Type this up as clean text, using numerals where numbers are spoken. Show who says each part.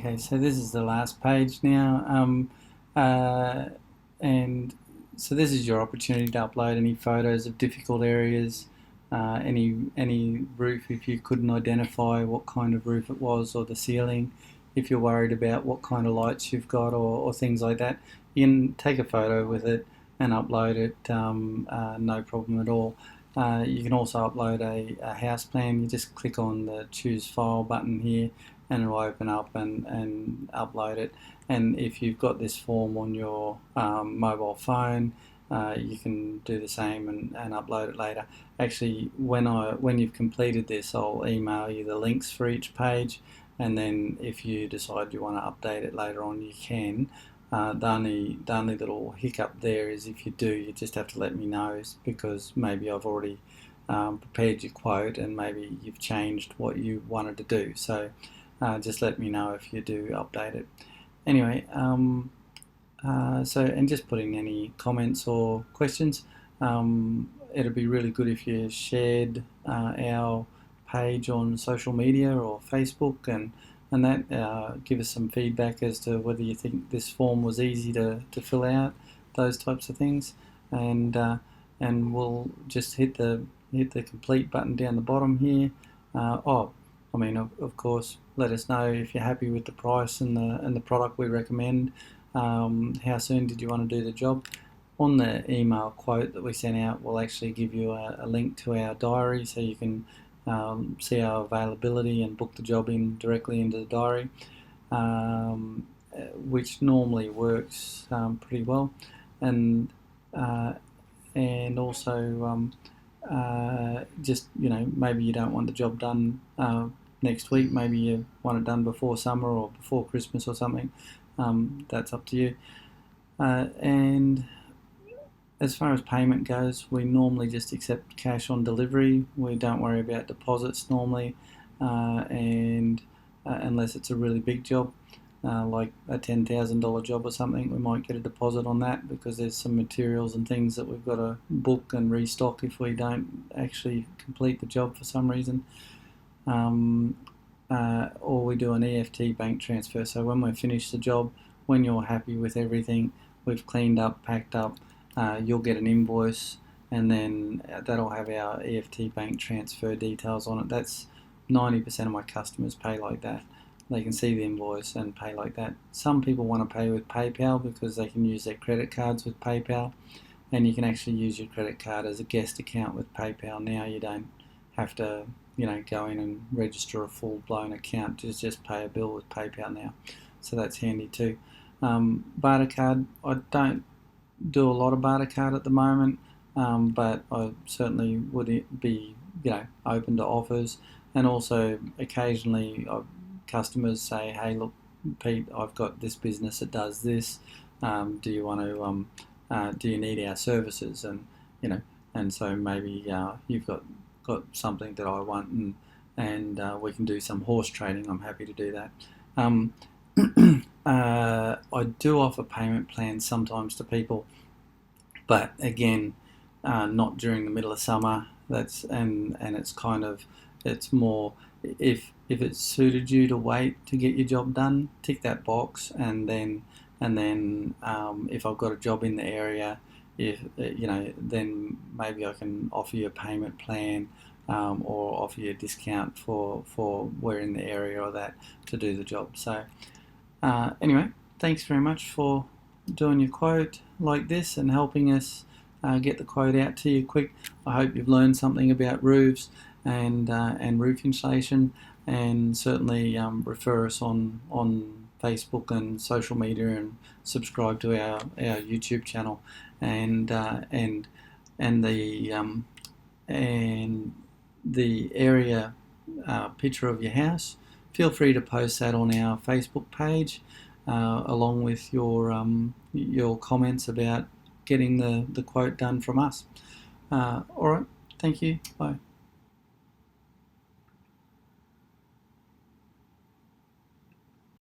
Speaker 1: Okay, so this is the last page now, and so this is your opportunity to upload any photos of difficult areas, any roof if you couldn't identify what kind of roof it was, or the ceiling if you're worried about what kind of lights you've got, or things like that. You can take a photo with it and upload it, no problem at all. You can also upload a house plan. You just click on the choose file button here and it'll open up and upload it. And if you've got this form on your mobile phone, you can do the same and upload it later. Actually, when you've completed this, I'll email you the links for each page, and then if you decide you want to update it later on, you can. The only little hiccup there is if you do, you just have to let me know, because maybe I've already prepared your quote and maybe you've changed what you wanted to do. So just let me know if you do update it. Anyway, and just put in any comments or questions. It'd be really good if you shared our page on social media or Facebook, and that give us some feedback as to whether you think this form was easy to fill out, those types of things, and we'll just hit the complete button down the bottom here. Of course, let us know if you're happy with the price and the product we recommend. How soon did you want to do the job? On the email quote that we sent out, we'll actually give you a link to our diary, so you can see our availability and book the job in directly into the diary, which normally works pretty well. And also just, maybe you don't want the job done next week, maybe you want it done before summer or before Christmas or something. That's up to you. And as far as payment goes, we normally just accept cash on delivery. We don't worry about deposits normally, and unless it's a really big job, like a $10,000 job or something, we might get a deposit on that, because there's some materials and things that we've got to book and restock if we don't actually complete the job for some reason. Or we do an EFT bank transfer. So when we finish the job, when you're happy with everything, we've cleaned up, packed up, you'll get an invoice, and then that'll have our EFT bank transfer details on it. That's 90% of my customers pay like that. They can see the invoice and pay like that. Some people want to pay with PayPal because they can use their credit cards with PayPal, and you can actually use your credit card as a guest account with PayPal now. You don't have to go in and register a full-blown account. Just pay a bill with PayPal now, so that's handy too. Barter card, I don't do a lot of barter card at the moment, but I certainly would be open to offers. And also occasionally customers say, hey, look, Pete, I've got this business that does this, do you want to do you need our services? And so maybe you've got something that I want, and we can do some horse trading. I'm happy to do that. I do offer payment plans sometimes to people, but again, not during the middle of summer. And it's more if it's suited you to wait to get your job done, tick that box, and then if I've got a job in the area, then maybe I can offer you a payment plan, or offer you a discount for we're in the area or that to do the job. So anyway, thanks very much for doing your quote like this and helping us get the quote out to you quick. I hope you've learned something about roofs and roof insulation, and certainly refer us on Facebook and social media, and subscribe to our YouTube channel, and the area picture of your house. Feel free to post that on our Facebook page, along with your comments about getting the quote done from us. All right, thank you. Bye.